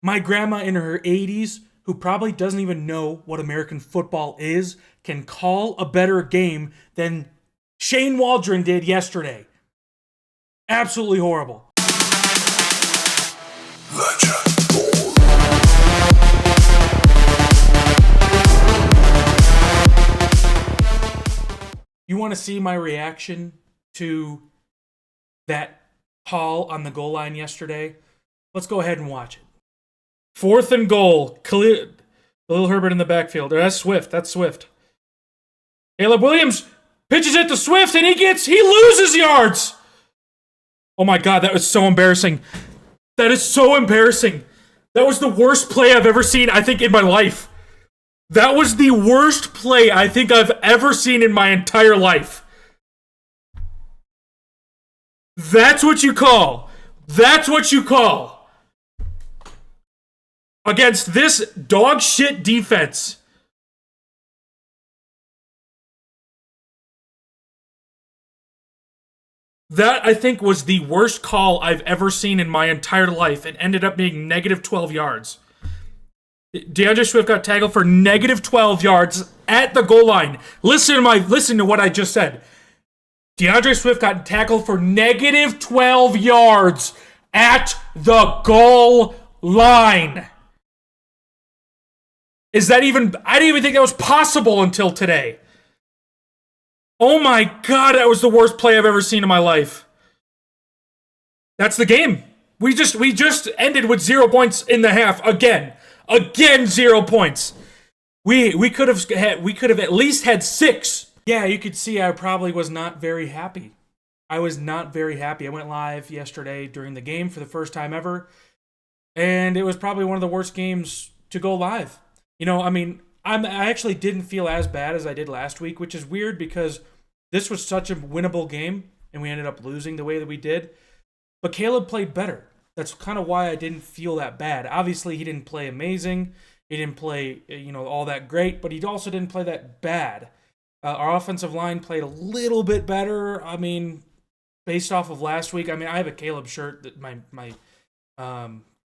My grandma in her 80s, who probably doesn't even know what American football is, can call a better game than Shane Waldron did yesterday. Absolutely horrible. You want to see my reaction to that call on the goal line yesterday? Let's go ahead and watch it. 4th and goal. Little Herbert in the backfield. That's Swift. Caleb Williams pitches it to Swift and he loses yards. Oh my God, that was so embarrassing. That is so embarrassing. That was the worst play I've ever seen, I think, in my life. That was the worst play I think I've ever seen in my entire life. That's what you call. Against this dog shit defense. That, I think, was the worst call I've ever seen in my entire life. It ended up being negative 12 yards. DeAndre Swift got tackled for negative 12 yards at the goal line. Listen to what I just said. DeAndre Swift got tackled for negative 12 yards at the goal line. I didn't even think that was possible until today. Oh my God, that was the worst play I've ever seen in my life. That's the game. We just ended with 0 points in the half again. Again, 0 points. We could have at least had 6. Yeah, you could see I probably was not very happy. I was not very happy. I went live yesterday during the game for the first time ever, and it was probably one of the worst games to go live. I actually didn't feel as bad as I did last week, which is weird because this was such a winnable game, and we ended up losing the way that we did. But Caleb played better. That's kind of why I didn't feel that bad. Obviously, he didn't play amazing. He didn't play, all that great, but he also didn't play that bad. Our offensive line played a little bit better. Based off of last week. I have a Caleb shirt that my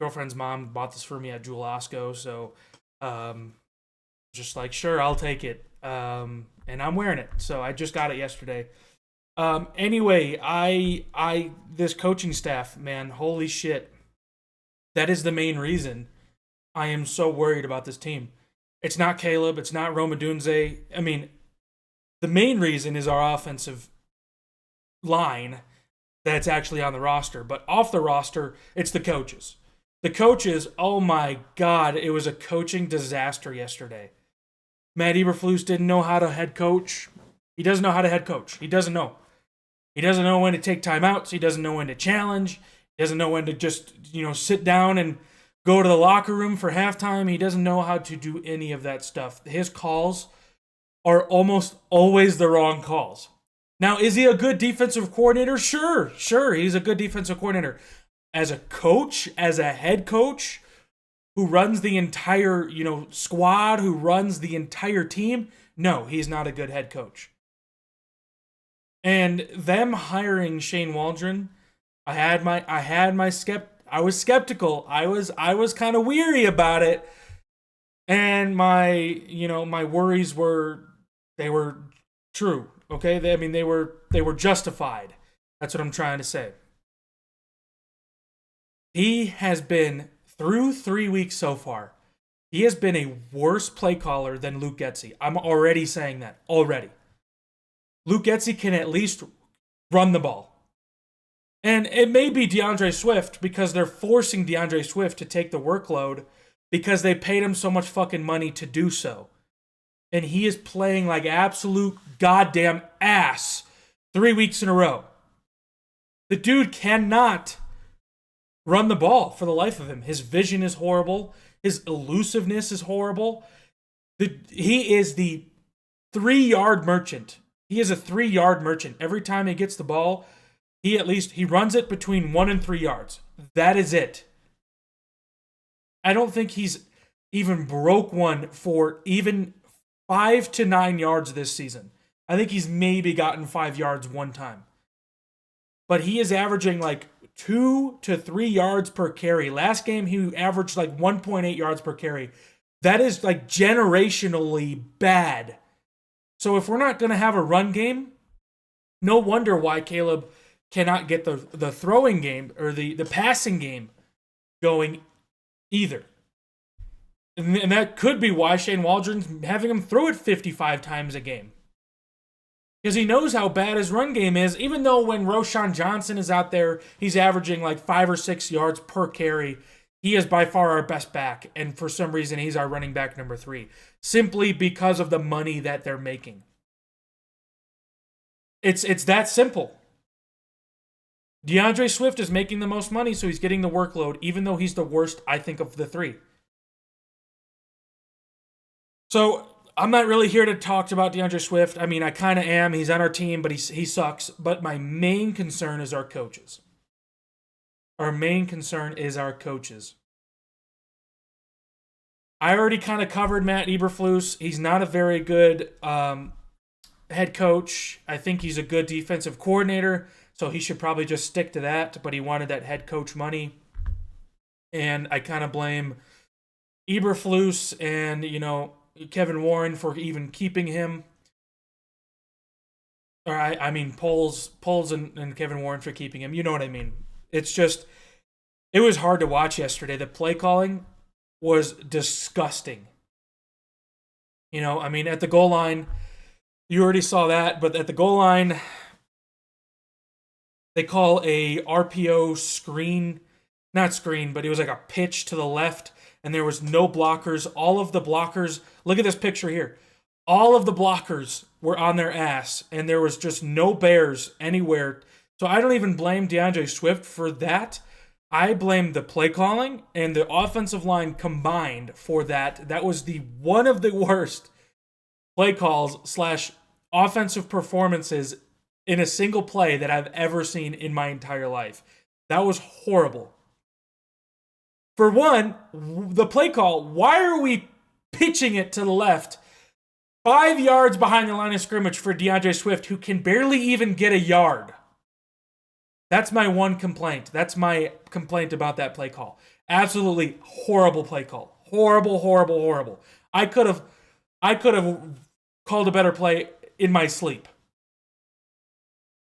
girlfriend's mom bought this for me at Jewel Osco, so just like, sure, I'll take it. And I'm wearing it, so I just got it yesterday. Anyway, this coaching staff, man, holy shit. That is the main reason I am so worried about this team. It's not Caleb, it's not Roma Dunze. The main reason is our offensive line that's actually on the roster. But off the roster, it's the coaches. The coaches, oh my God, it was a coaching disaster yesterday. Matt Eberflus didn't know how to head coach. He doesn't know how to head coach. He doesn't know. He doesn't know when to take timeouts. He doesn't know when to challenge. He doesn't know when to just, sit down and go to the locker room for halftime. He doesn't know how to do any of that stuff. His calls are almost always the wrong calls. Now, is he a good defensive coordinator? Sure, he's a good defensive coordinator. As a coach, as a head coach who runs the entire, squad, who runs the entire team, no, he's not a good head coach. And them hiring Shane Waldron, I was skeptical. I was kind of weary about it. And my worries were true. Okay? They were justified. That's what I'm trying to say. He has been, through 3 weeks so far, he has been a worse play caller than Luke Getsy. I'm already saying that. Already. Luke Getsy can at least run the ball. And it may be DeAndre Swift because they're forcing DeAndre Swift to take the workload because they paid him so much fucking money to do so. And he is playing like absolute goddamn ass 3 weeks in a row. The dude cannot run the ball for the life of him. His vision is horrible. His elusiveness is horrible. He is the 3-yard merchant. He is a 3-yard merchant. Every time he gets the ball, he runs it between 1 and 3 yards. That is it. I don't think he's even broke one for even 5 to 9 yards this season. I think he's maybe gotten 5 yards one time. But he is averaging like 2 to 3 yards per carry. Last game, he averaged like 1.8 yards per carry. That is like generationally bad. So if we're not going to have a run game, no wonder why Caleb cannot get the throwing game or the passing game going either. And that could be why Shane Waldron's having him throw it 55 times a game. Because he knows how bad his run game is, even though when Roschon Johnson is out there, he's averaging like 5 or 6 yards per carry. He is by far our best back, and for some reason, he's our running back number 3. Simply because of the money that they're making. It's that simple. DeAndre Swift is making the most money, so he's getting the workload, even though he's the worst, I think, of the 3. So I'm not really here to talk about DeAndre Swift. I mean, I kind of am. He's on our team, but he sucks. But my main concern is our coaches. Our main concern is our coaches. I already kind of covered Matt Eberflus. He's not a very good head coach. I think he's a good defensive coordinator, so he should probably just stick to that. But he wanted that head coach money. And I kind of blame Eberflus and, Kevin Warren for even keeping him. Or I mean Poles and Kevin Warren for keeping him. You know what I mean. It's just, it was hard to watch yesterday. The play calling was disgusting. At the goal line, you already saw that, but at the goal line, they call a RPO screen, not screen, but it was like a pitch to the left, and there was no blockers. All of the blockers, look at this picture here. All of the blockers were on their ass, and there was just no Bears anywhere. So I don't even blame DeAndre Swift for that. I blame the play calling and the offensive line combined for that. That was one of the worst play calls / offensive performances in a single play that I've ever seen in my entire life. That was horrible. For one, the play call, why are we pitching it to the left 5 yards behind the line of scrimmage for DeAndre Swift, who can barely even get a yard? That's my one complaint. That's my complaint about that play call. Absolutely horrible play call. Horrible, horrible, horrible. I could have called a better play in my sleep.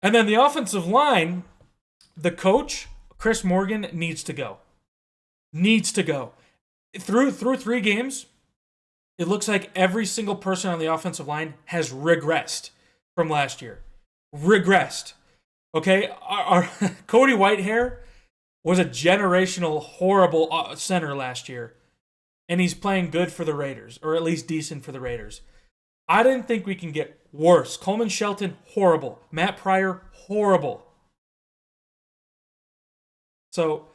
And then the offensive line, the coach, Chris Morgan, needs to go. Needs to go. Through 3 games, it looks like every single person on the offensive line has regressed from last year. Regressed. Okay, our Cody Whitehair was a generational, horrible center last year, and he's playing good for the Raiders, or at least decent for the Raiders. I didn't think we can get worse. Coleman Shelton, horrible. Matt Pryor, horrible. So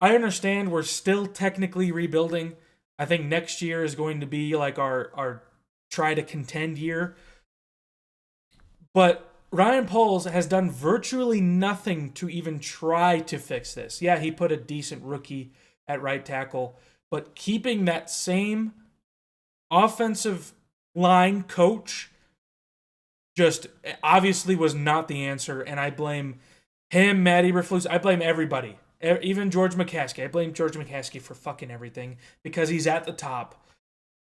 I understand we're still technically rebuilding. I think next year is going to be like our try to contend year. But Ryan Poles has done virtually nothing to even try to fix this. Yeah, he put a decent rookie at right tackle, but keeping that same offensive line coach just obviously was not the answer, and I blame him, Matt Eberflus. I blame everybody, even George McCaskey. I blame George McCaskey for fucking everything because he's at the top.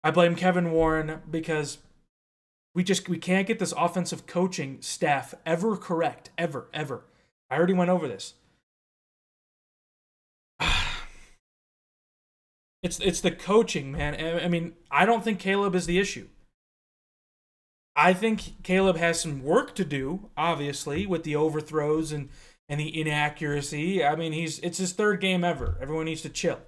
I blame Kevin Warren because we can't get this offensive coaching staff ever correct. Ever. I already went over this. It's the coaching, man. I mean, I don't think Caleb is the issue. I think Caleb has some work to do, obviously, with the overthrows and the inaccuracy. I mean, it's his 3rd game ever. Everyone needs to chill.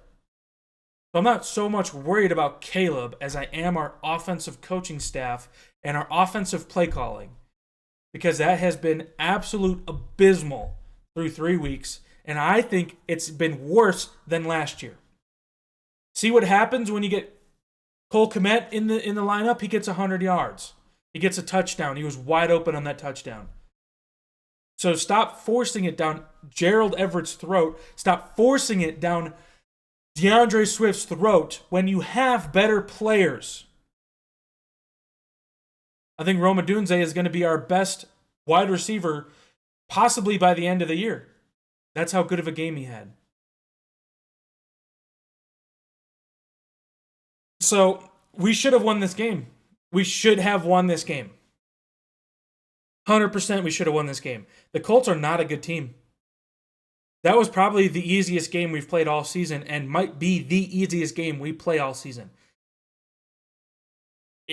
So I'm not so much worried about Caleb as I am our offensive coaching staff and our offensive play calling, because that has been absolute abysmal through 3 weeks, and I think it's been worse than last year. See what happens when you get Cole Kmet in the lineup? He gets 100 yards. He gets a touchdown. He was wide open on that touchdown. So stop forcing it down Gerald Everett's throat. Stop forcing it down DeAndre Swift's throat when you have better players. I think Rome Odunze is going to be our best wide receiver possibly by the end of the year. That's how good of a game he had. So we should have won this game. We should have won this game. 100% we should have won this game. The Colts are not a good team. That was probably the easiest game we've played all season and might be the easiest game we play all season.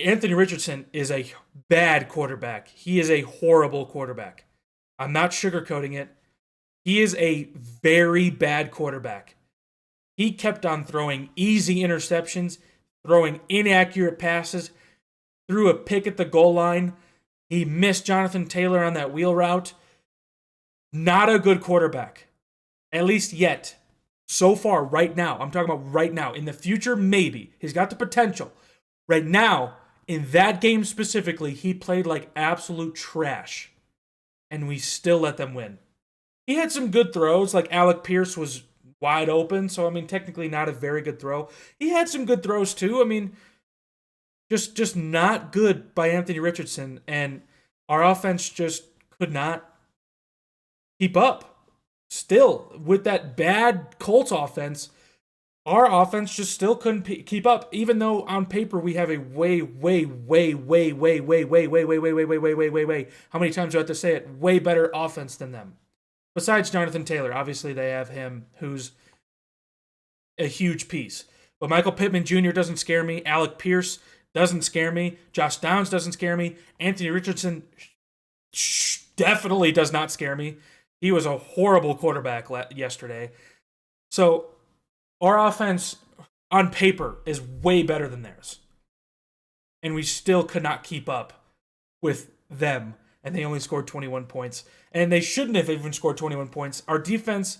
Anthony Richardson is a bad quarterback. He is a horrible quarterback. I'm not sugarcoating it. He is a very bad quarterback. He kept on throwing easy interceptions, throwing inaccurate passes, threw a pick at the goal line. He missed Jonathan Taylor on that wheel route. Not a good quarterback. At least yet. So far, right now. I'm talking about right now. In the future, maybe. He's got the potential. Right now, in that game specifically, he played like absolute trash. And we still let them win. He had some good throws. Like Alec Pierce was wide open. So, I mean, technically not a very good throw. He had some good throws, too. I mean, just not good by Anthony Richardson. And our offense just could not keep up. Still, with that bad Colts offense, our offense just still couldn't keep up, even though on paper we have a way, how many times do I have to say it? Way better offense than them. Besides Jonathan Taylor, obviously they have him, who's a huge piece. But Michael Pittman Jr. doesn't scare me. Alec Pierce doesn't scare me. Josh Downs doesn't scare me. Anthony Richardson definitely does not scare me. He was a horrible quarterback yesterday. So our offense on paper is way better than theirs. And we still could not keep up with them. And they only scored 21 points. And they shouldn't have even scored 21 points. Our defense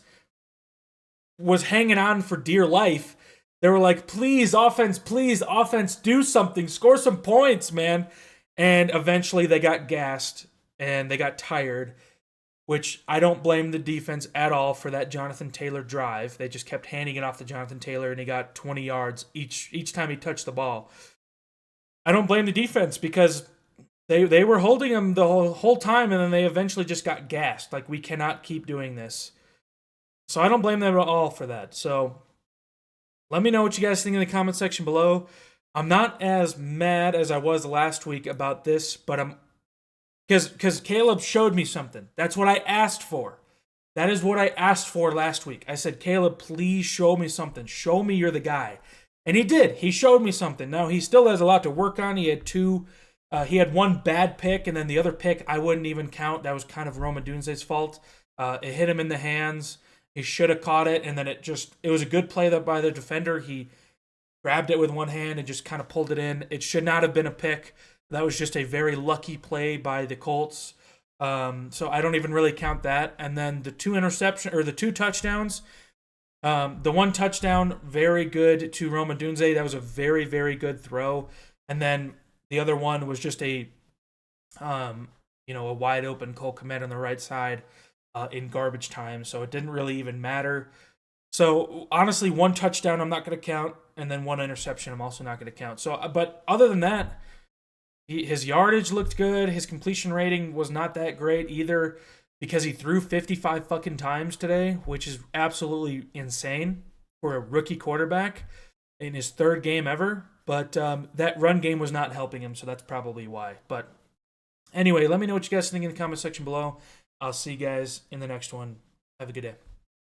was hanging on for dear life. They were like, please, offense, do something. Score some points, man. And eventually they got gassed and they got tired, which I don't blame the defense at all for that Jonathan Taylor drive. They just kept handing it off to Jonathan Taylor, and he got 20 yards each time he touched the ball. I don't blame the defense because they were holding him the whole time, and then they eventually just got gassed. Like, we cannot keep doing this. So I don't blame them at all for that. So let me know what you guys think in the comment section below. I'm not as mad as I was last week about this, but I'm because Caleb showed me something. That's what I asked for. That is what I asked for last week. I said, Caleb, please show me something. Show me you're the guy. And he did. He showed me something. Now, he still has a lot to work on. He had one bad pick, and then the other pick I wouldn't even count. That was kind of Roma Dunze's fault. It hit him in the hands. He should have caught it, and then it was a good play by the defender. He grabbed it with one hand and just kind of pulled it in. It should not have been a pick. That was just a very lucky play by the Colts. So I don't even really count that. And then the two touchdowns. The one touchdown, very good to Roma Dunze. That was a very, very good throw. And then the other one was just a wide open Cole Kmet on the right side in garbage time. So it didn't really even matter. So honestly, one touchdown I'm not going to count, and then one interception I'm also not going to count. So, but other than that, his yardage looked good. His completion rating was not that great either because he threw 55 fucking times today, which is absolutely insane for a rookie quarterback in his third game ever. But that run game was not helping him, so that's probably why. But anyway, let me know what you guys think in the comment section below. I'll see you guys in the next one. Have a good day.